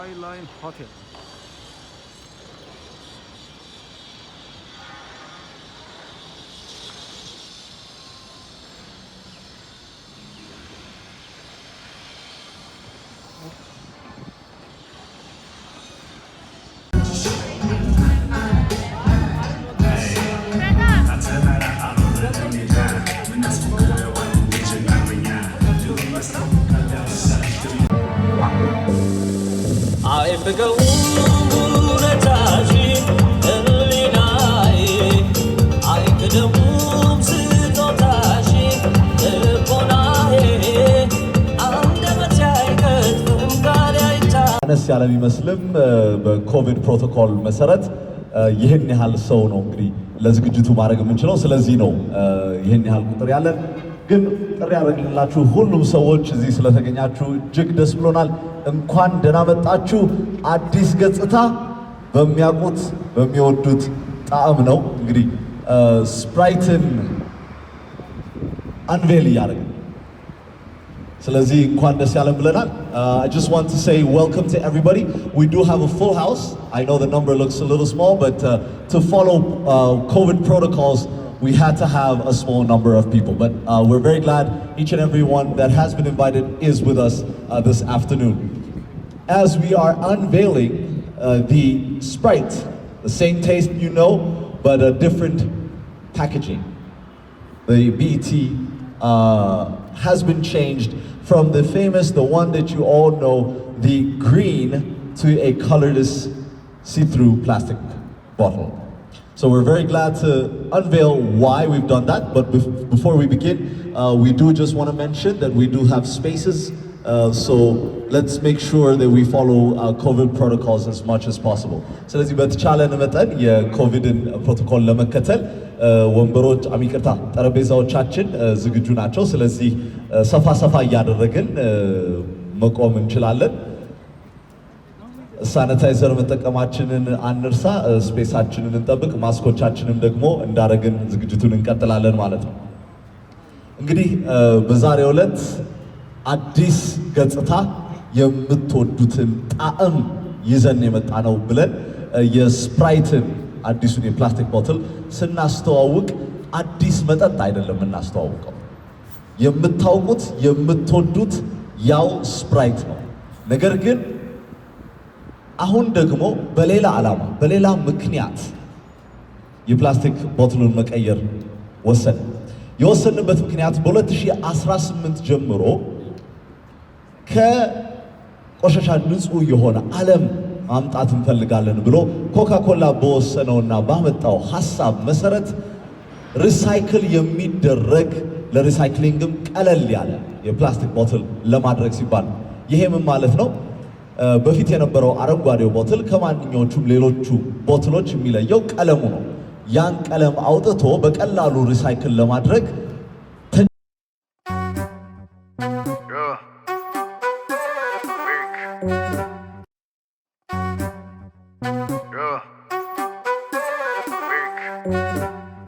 Skyline Hotel. አነስ ያለ ቢመስልም በኮቪድ ፕሮቶኮል መሰረት ይህን ያህል ሰው ነው እንግዲህ ለዝግጅቱ ማድረግ የምንችለው። ስለዚህ ነው ይህን ያህል ቁጥር ያለን። ግን ጥሪ ያደረግንላችሁ ሁሉም ሰዎች እዚህ ስለተገኛችሁ እጅግ ደስ ብሎናል። እንኳን ደህና መጣችሁ። አዲስ ገጽታ በሚያውቁት በሚወዱት ጣዕም ነው እንግዲህ ስፕራይትን አንቬል እያደረግን ስለዚህ እንኳን ደስ ያለን ብለናል። I just want to say welcome to everybody. We do have a full house. I know the number looks a little small, but to follow COVID protocols, we had to have a small number of people. But we're very glad each and every one that has been invited is with us this afternoon. As we are unveiling the Sprite, the same taste you know, but a different packaging. The BET has been changed from the famous, the one that you all know, the green, to a colorless see-through plastic bottle. So we're very glad to unveil why we've done that. But before we begin, we do just want to mention that we do have spaces. So let's make sure that we follow COVID protocols as much as possible. ስለዚህ በተቻለን መጠን የኮቪድን ፕሮቶኮል ለመከተል ወንበሮች አሚቅርታ ጠረጴዛዎቻችን ዝግጁ ናቸው። ስለዚህ ሰፋ ሰፋ እያደረግን መቆም እንችላለን። ሳኒታይዘር መጠቀማችንን አንርሳ። ስፔሳችንን እንጠብቅ። ማስኮቻችንን ደግሞ እንዳረግን ዝግጅቱን እንቀጥላለን ማለት ነው። እንግዲህ በዛሬው ዕለት አዲስ ገጽታ የምትወዱትን ጣዕም ይዘን የመጣ ነው ብለን የስፕራይትን አዲሱን የፕላስቲክ ቦትል ስናስተዋውቅ አዲስ መጠጥ አይደለም እናስተዋውቀው። የምታውቁት የምትወዱት ያው ስፕራይት ነው። ነገር ግን አሁን ደግሞ በሌላ ዓላማ በሌላ ምክንያት የፕላስቲክ ቦትሉን መቀየር ወሰን። የወሰንበት ምክንያት በ2018 ጀምሮ ከቆሻሻ ንጹህ የሆነ ዓለም ማምጣት እንፈልጋለን ብሎ ኮካኮላ በወሰነውና ባመጣው ሐሳብ መሰረት ሪሳይክል የሚደረግ ለሪሳይክሊንግም ቀለል ያለ የፕላስቲክ ቦትል ለማድረግ ሲባል ይሄም ማለት ነው በፊት የነበረው አረንጓዴው ቦትል ከማንኛዎቹም ሌሎቹ ቦትሎች የሚለየው ቀለሙ ነው። ያን ቀለም አውጥቶ በቀላሉ ሪሳይክል ለማድረግ